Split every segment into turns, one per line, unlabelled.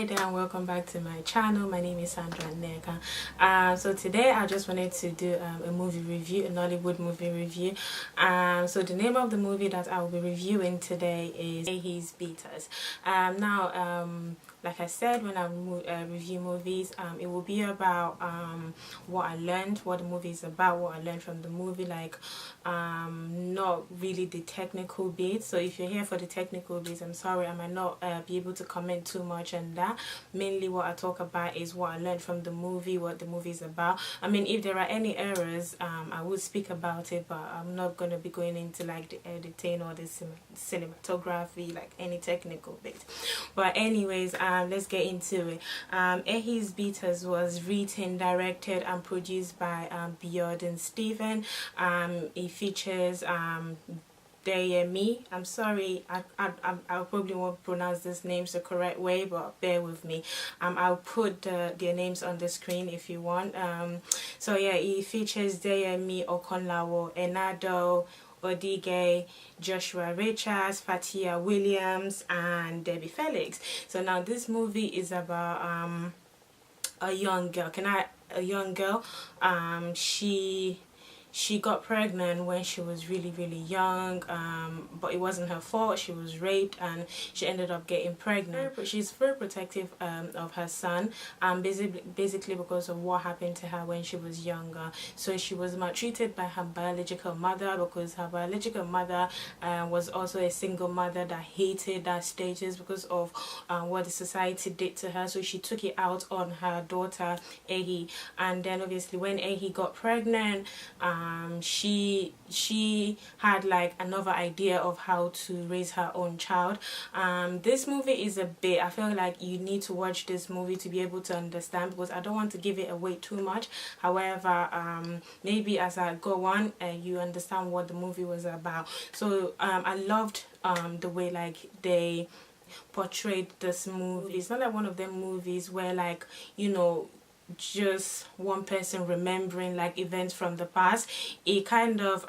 Hi there and welcome back to my channel. My name is Sandra Neka. So today I just wanted to do a movie review, a Nollywood movie review. So the name of the movie that I will be reviewing today is His Beaters. Like I said, when I review movies, it will be about what I learned, what the movie is about, what I learned from the movie, like not really the technical bits. So if you're here for the technical bits, I'm sorry, I might not be able to comment too much on that. Mainly what I talk about is what I learned from the movie, what the movie is about. I mean, if there are any errors, I will speak about it, but I'm not going to be going into like the editing or the cinematography, like any technical bits. But anyways, let's get into it. His Beaters was written, directed and produced by Bjorn Steven. It features Deyemi. I'm sorry, I probably won't pronounce these names the correct way, but bear with me. I'll put their names on the screen if you want. So yeah, it features Deyemi Okonlawo, Enado Odige, Joshua Richards, Fatia Williams and Debbie Felix. So now this movie is about a young girl. She got pregnant when she was really really young, but it wasn't her fault. She was raped and she ended up getting pregnant. But she's very protective of her son, basically because of what happened to her when she was younger. So she was maltreated by her biological mother, because her biological mother was also a single mother that hated that status because of what the society did to her. So she took it out on her daughter Ehi, and then obviously when Ehi got pregnant, she had like another idea of how to raise her own child. This movie is a bit, I feel like you need to watch this movie to be able to understand, because I don't want to give it away too much. However, maybe as I go on, you understand what the movie was about. So I loved the way like they portrayed this movie. It's not like one of them movies where, like, you know, just one person remembering like events from the past. It kind of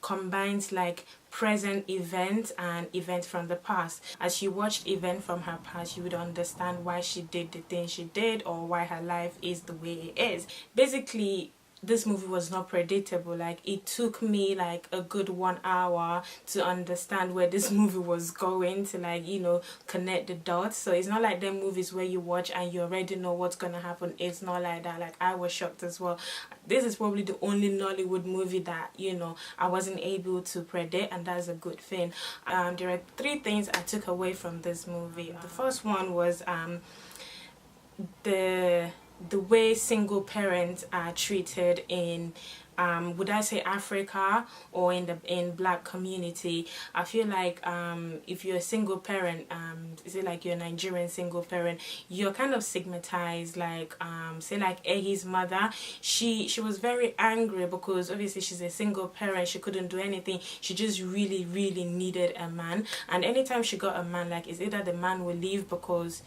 combines like present events and events from the past. As you watched event from her past, you would understand why she did the things she did, or why her life is the way it is. Basically, this movie was not predictable. Like, it took me like a good 1 hour to understand where this movie was going, to like, you know, connect the dots. So it's not like them movies where you watch and you already know what's gonna happen. It's not like that. Like, I was shocked as well. This is probably the only Nollywood movie that, you know, I wasn't able to predict, and that's a good thing. There are 3 things I took away from this movie. The first one was the way single parents are treated in would I say Africa or in black community. I feel like if you're a single parent, is it like you're a Nigerian single parent, you're kind of stigmatized. Like say like Ehi's mother, she was very angry because obviously she's a single parent, she couldn't do anything, she just really really needed a man. And anytime she got a man, like, it's either the man will leave because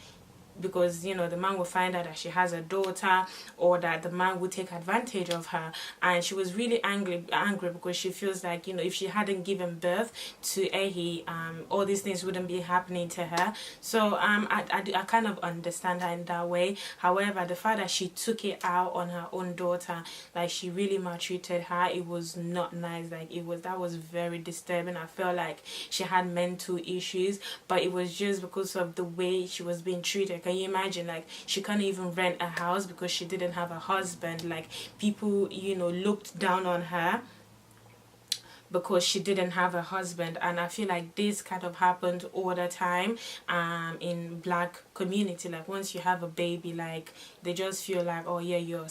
you know, the man will find out that she has a daughter, or that the man will take advantage of her. And she was really angry because she feels like, you know, if she hadn't given birth to Ehi, all these things wouldn't be happening to her. So I kind of understand her in that way. However, the fact that she took it out on her own daughter, like, she really maltreated her, it was not nice. Like, that was very disturbing. I felt like she had mental issues, but it was just because of the way she was being treated. Can you imagine? Like, she can't even rent a house because she didn't have a husband. Like, people, you know, looked down on her because she didn't have a husband. And I feel like this kind of happens all the time in black community. Like, once you have a baby, like, they just feel like, oh yeah, you're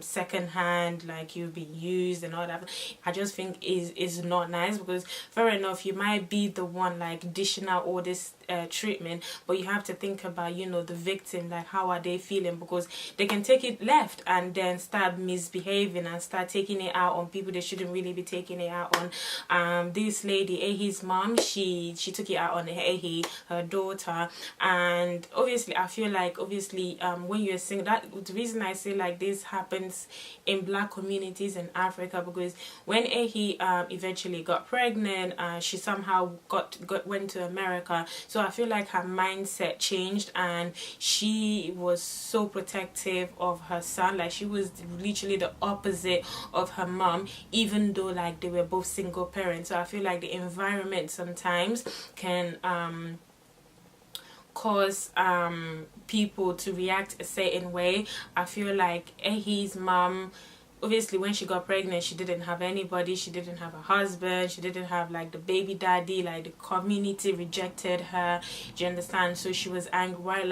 second hand, like you've been used and all that. I just think is not nice, because fair enough, you might be the one like dishing out all this treatment, but you have to think about, you know, the victim. Like, how are they feeling? Because they can take it left and then start misbehaving and start taking it out on people they shouldn't really be taking it out out on. This lady, Ahi's mom, she took it out on Ahi, her daughter. And obviously I feel like when you're single, that the reason I say like this happens in black communities in Africa, because when Ahi eventually got pregnant, she somehow went to America. So I feel like her mindset changed, and she was so protective of her son. Like, she was literally the opposite of her mom, even though like they were both single parents. So I feel like the environment sometimes can cause people to react a certain way. I feel like Ahi's mom, obviously when she got pregnant, she didn't have anybody. She didn't have a husband. She didn't have like the baby daddy. Like, the community rejected her. Do you understand? So she was angry.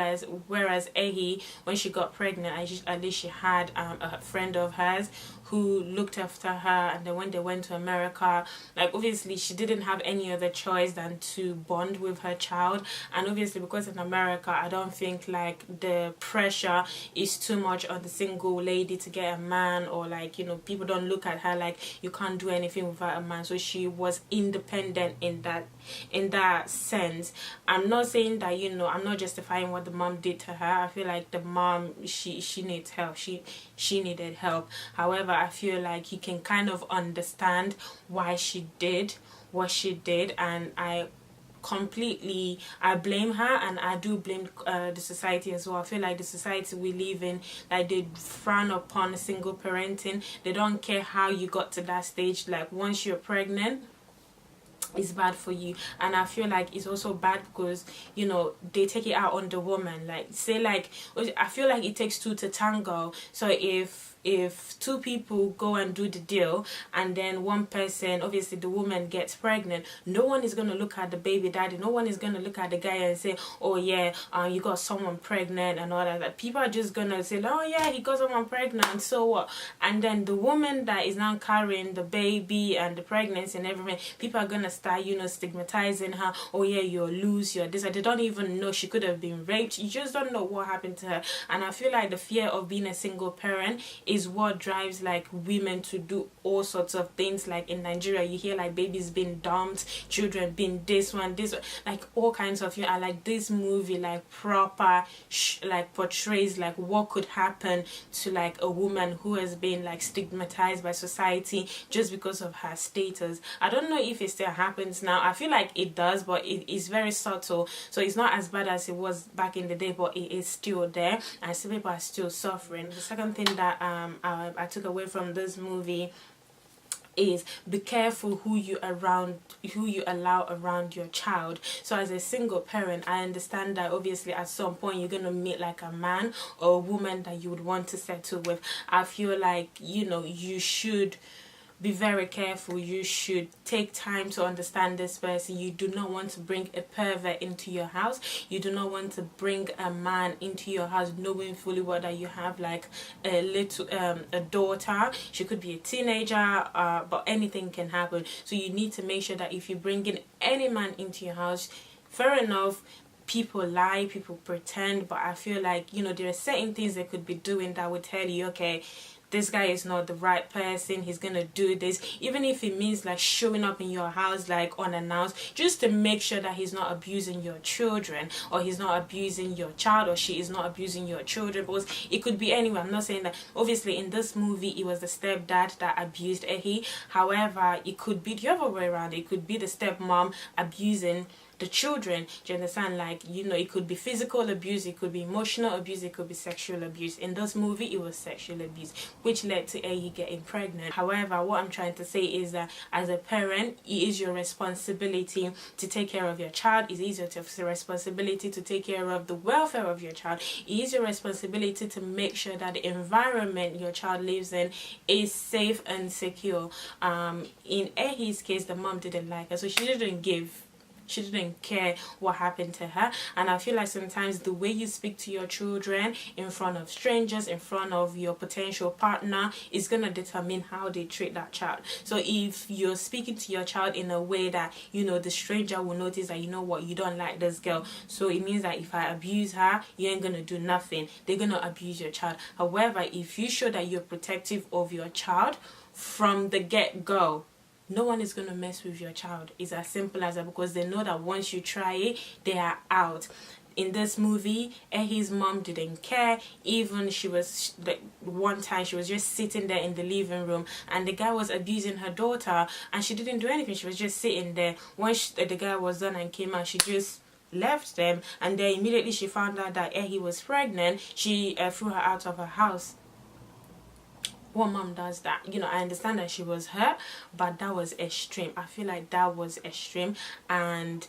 Whereas Ahi, when she got pregnant, at least she had a friend of hers who looked after her. And then when they went to America, like, obviously she didn't have any other choice than to bond with her child. And obviously because in America, I don't think like the pressure is too much on the single lady to get a man, or like, you know, people don't look at her like you can't do anything without a man. So she was independent in that sense. I'm not saying that, you know, I'm not justifying what the mom did to her. I feel like the mom, she needs help. She needed help. However, I feel like you can kind of understand why she did what she did, and I blame her, and I do blame the society as well. I feel like the society we live in, like, they frown upon single parenting. They don't care how you got to that stage. Like, once you're pregnant, it's bad for you. And I feel like it's also bad because, you know, they take it out on the woman. Like, say, like, I feel like it takes two to tango. So if two people go and do the deal, and then one person, obviously the woman, gets pregnant, no one is going to look at the baby daddy. No one is going to look at the guy and say, oh yeah, you got someone pregnant and all that. Like, people are just going to say, oh yeah, he got someone pregnant, so what? And then the woman that is now carrying the baby and the pregnancy and everything, people are going to start, you know, stigmatizing her. Oh yeah, you're loose, you're this. They don't even know she could have been raped. You just don't know what happened to her. And I feel like the fear of being a single parent is what drives like women to do all sorts of things. Like in Nigeria, you hear like babies being dumped, children being this one, like all kinds of, you know, like this movie like proper like portrays like what could happen to like a woman who has been like stigmatized by society just because of her status. I don't know if it still happens now. I feel like it does, but it is very subtle, so it's not as bad as it was back in the day, but it is still there, and still people are still suffering. The second thing that I took away from this movie is be careful who you allow around your child. So as a single parent, I understand that obviously at some point you're gonna meet like a man or a woman that you would want to settle with. I feel like, you know, you should be very careful. You should take time to understand this person. You do not want to bring a pervert into your house. You do not want to bring a man into your house knowing fully well that you have like a daughter. She could be a teenager, but anything can happen. So you need to make sure that if you bring in any man into your house, fair enough, people lie, people pretend, but I feel like, you know, there are certain things they could be doing that would tell you, okay, this guy is not the right person, he's gonna do this, even if it means like showing up in your house like unannounced, just to make sure that he's not abusing your children, or he's not abusing your child, or she is not abusing your children, because it could be anyone. I'm not saying that obviously in this movie it was the stepdad that abused Ehi. However, it could be the other way around. It could be the stepmom abusing the children. Do you understand? Like, you know, it could be physical abuse, it could be emotional abuse, it could be sexual abuse. In this movie it was sexual abuse, which led to Ehi getting pregnant. However, what I'm trying to say is that as a parent, it is your responsibility to take care of your child. It is your responsibility to take care of the welfare of your child. It is your responsibility to make sure that the environment your child lives in is safe and secure. In Ehi's case, the mom didn't like her, so she didn't care what happened to her. And I feel like sometimes the way you speak to your children in front of strangers, in front of your potential partner, is going to determine how they treat that child. So if you're speaking to your child in a way that, you know, the stranger will notice that, you know what, you don't like this girl, so it means that if I abuse her, you ain't going to do nothing, they're going to abuse your child. However, if you show that you're protective of your child from the get-go, no one is going to mess with your child. It's as simple as that, because they know that once you try it, they are out. In this movie, Ehi's mom didn't care. Even she was, like, one time she was just sitting there in the living room and the guy was abusing her daughter and she didn't do anything. She was just sitting there. Once the guy was done and came out, she just left them, and then immediately she found out that Ehi was pregnant. She threw her out of her house. What mom does that? You know, I understand that she was hurt, but that was extreme. I feel like that was extreme. And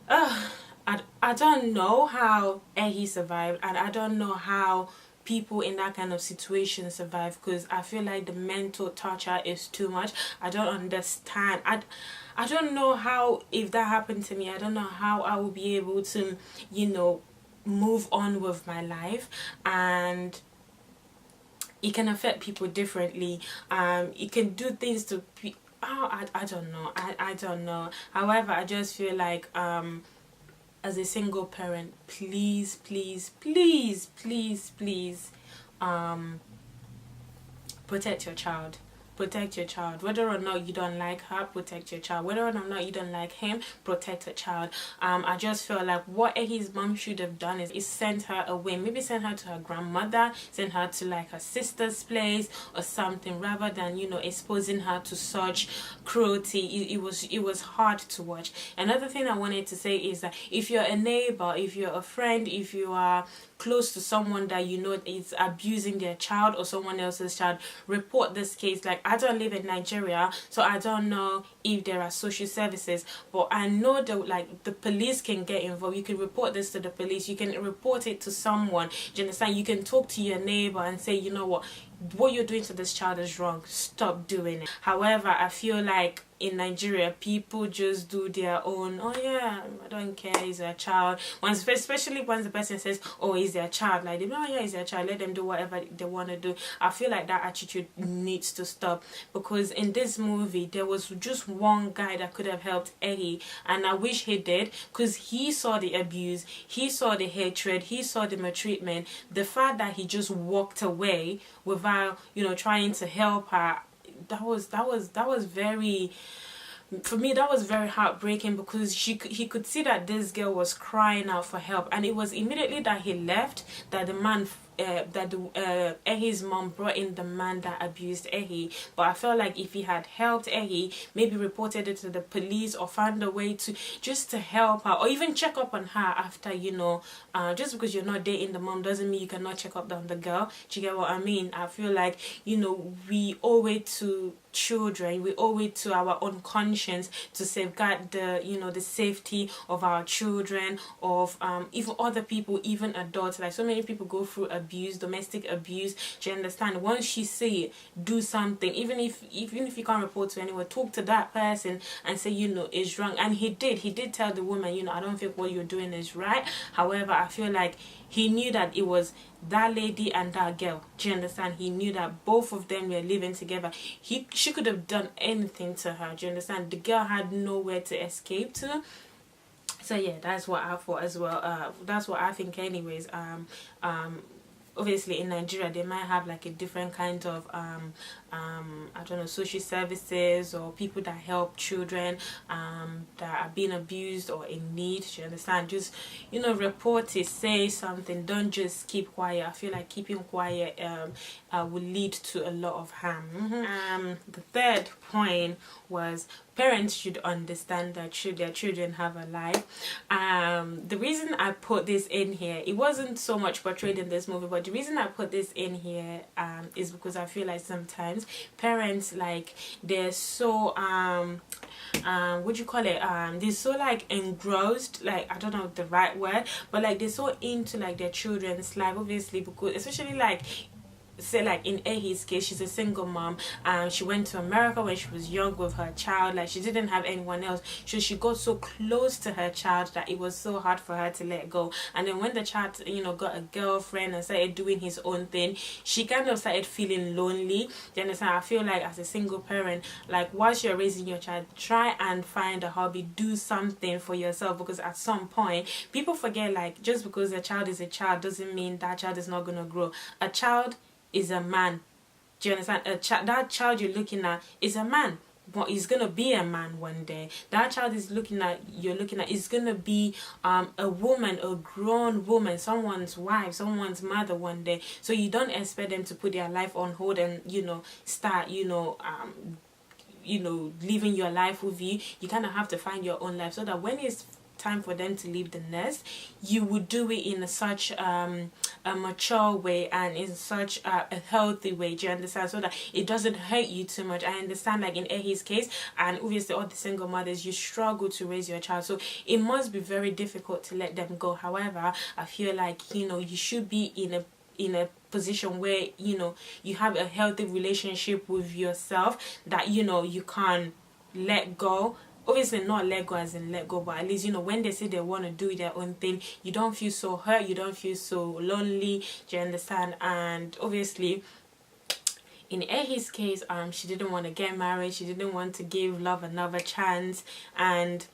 I don't know how Ehi survived, and I don't know how people in that kind of situation survive, because I feel like the mental torture is too much. I don't understand. I don't know how, if that happened to me, I don't know how I will be able to, you know, move on with my life. And it can affect people differently. It can do things to I don't know. I don't know. However, I just feel like as a single parent, please, please, please, please, please, protect your child. Protect your child. Whether or not you don't like her, protect your child. Whether or not you don't like him, protect your child. I just feel like what his mom should have done is send her away. Maybe send her to her grandmother, send her to like her sister's place or something, rather than, you know, exposing her to such cruelty. It was hard to watch. Another thing I wanted to say is that if you're a neighbor, if you're a friend, if you are close to someone that you know is abusing their child or someone else's child, report this case. Like, I don't live in Nigeria, so I don't know if there are social services, but I know that like the police can get involved. You can report this to the police, you can report it to someone. Do you understand? You can talk to your neighbor and say, you know what you're doing to this child is wrong, stop doing it. However, I feel like in Nigeria, people just do their own, oh yeah, I don't care, he's a child. Once, especially once the person says, oh, he's their child, like, oh yeah, he's their child, let them do whatever they want to do. I feel like that attitude needs to stop, because in this movie, there was just one guy that could have helped Eddie, and I wish he did, because he saw the abuse, he saw the hatred, he saw the maltreatment. The fact that he just walked away without, you know, trying to help her, that was very, for me, that was very heartbreaking, because he could see that this girl was crying out for help, and it was immediately that he left that the man Ehi's mom brought in the man that abused Ehi. But I felt like if he had helped Ehi, maybe reported it to the police or found a way to just to help her, or even check up on her after, you know, just because you're not dating the mom doesn't mean you cannot check up on the girl. Do you get what I mean? I feel like, you know, we owe it to children, we owe it to our own conscience to safeguard the, you know, the safety of our children, of even other people, even adults. Like, so many people go through abuse, domestic abuse. Do you understand? Once you see it, do something. Even if you can't report to anyone, talk to that person and say, you know, it's wrong. And he did tell the woman, you know, I don't think what you're doing is right. However, I feel like he knew that it was that lady and that girl. Do you understand? He knew that both of them were living together. She could have done anything to her. Do you understand? The girl had nowhere to escape to. So yeah, that's what I thought as well. That's what I think anyways. Obviously in Nigeria they might have like a different kind of I don't know, social services or people that help children that are being abused or in need. Do you understand? Just, you know, report it, say something, don't just keep quiet. I feel like keeping quiet will lead to a lot of harm. The third point was parents should understand that their children have a life. The reason I put this in here, it wasn't so much portrayed in this movie, but the reason I put this in here is because I feel like sometimes parents, like, they're so what do you call it, they're so like engrossed, like, I don't know the right word, but like they're so into like their children's life, obviously, because especially like, say like in Ehi's case, she's a single mom. She went to America when she was young with her child. Like, she didn't have anyone else, so she got so close to her child that it was so hard for her to let go. And then when the child, you know, got a girlfriend and started doing his own thing, she kind of started feeling lonely. Do you understand? I feel like as a single parent, like, whilst you're raising your child, try and find a hobby, do something for yourself, because at some point people forget, like, just because a child is a child doesn't mean that child is not going to grow. A child is a man. Do you understand? That child you're looking at is a man. is gonna be a man one day. That child is you're looking at is gonna be a woman, a grown woman, someone's wife, someone's mother one day. So you don't expect them to put their life on hold and start living your life with you. You kind of have to find your own life, so that when it's time for them to leave the nest, you would do it in such a mature way and in such a healthy way. Do you understand? So that it doesn't hurt you too much. I understand, like in Ehi's case, and obviously all the single mothers, you struggle to raise your child, so it must be very difficult to let them go. However, I feel like you should be in a position where you have a healthy relationship with yourself, that you can let go. Obviously not let go as in let go, but at least when they say they want to do their own thing, you don't feel so hurt, you don't feel so lonely. Do you understand? And obviously in Ehi's case, she didn't want to get married, she didn't want to give love another chance, and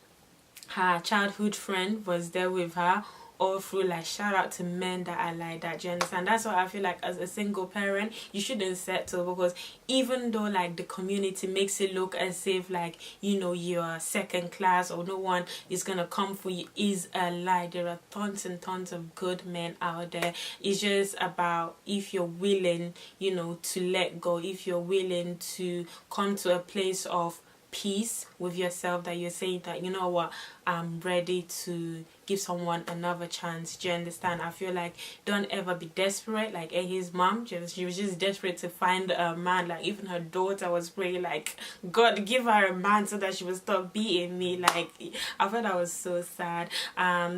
her childhood friend was there with her all through. Like, shout out to men that are like that. Do you understand? That's why I feel like as a single parent, you shouldn't settle, because even though like the community makes it look as if like you're second class or no one is gonna come for you, is a lie. There are tons and tons of good men out there. It's just about if you're willing to let go, if you're willing to come to a place of peace with yourself, that you're saying that what, I'm ready to give someone another chance. Do you understand? I feel like don't ever be desperate. Like his mom, she was just desperate to find a man. Like even her daughter was praying like, God, give her a man so that she would stop beating me. Like I thought that was so sad.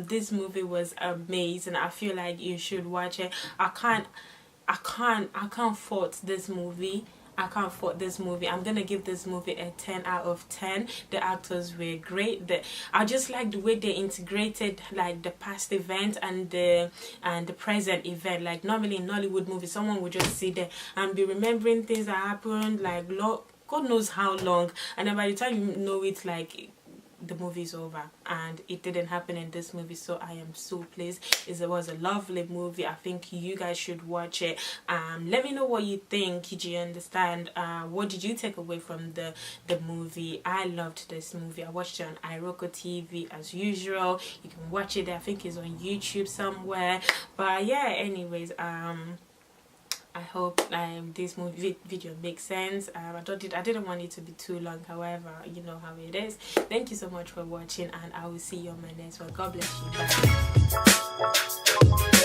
This movie was amazing. I feel like you should watch it. I can't fault this movie. I can't fault this movie. I'm gonna give this movie a 10 out of 10. The actors were great. I just like the way they integrated like the past event and the present event. Like normally in Nollywood movies, someone would just sit there and be remembering things that happened like God knows how long, and then by the time you know it, like the movie's over. And it didn't happen in this movie, so I am so pleased. It was a lovely movie. I think you guys should watch it. Let me know what you think. Do you understand? What did you take away from the movie? I loved this movie. I watched it on iRocco TV as usual. You can watch it there. I think it's on YouTube somewhere. But yeah, anyways, I hope this movie video makes sense. I didn't want it to be too long. However, you know how it is. Thank you so much for watching, and I will see you on my next one. God bless you. Bye.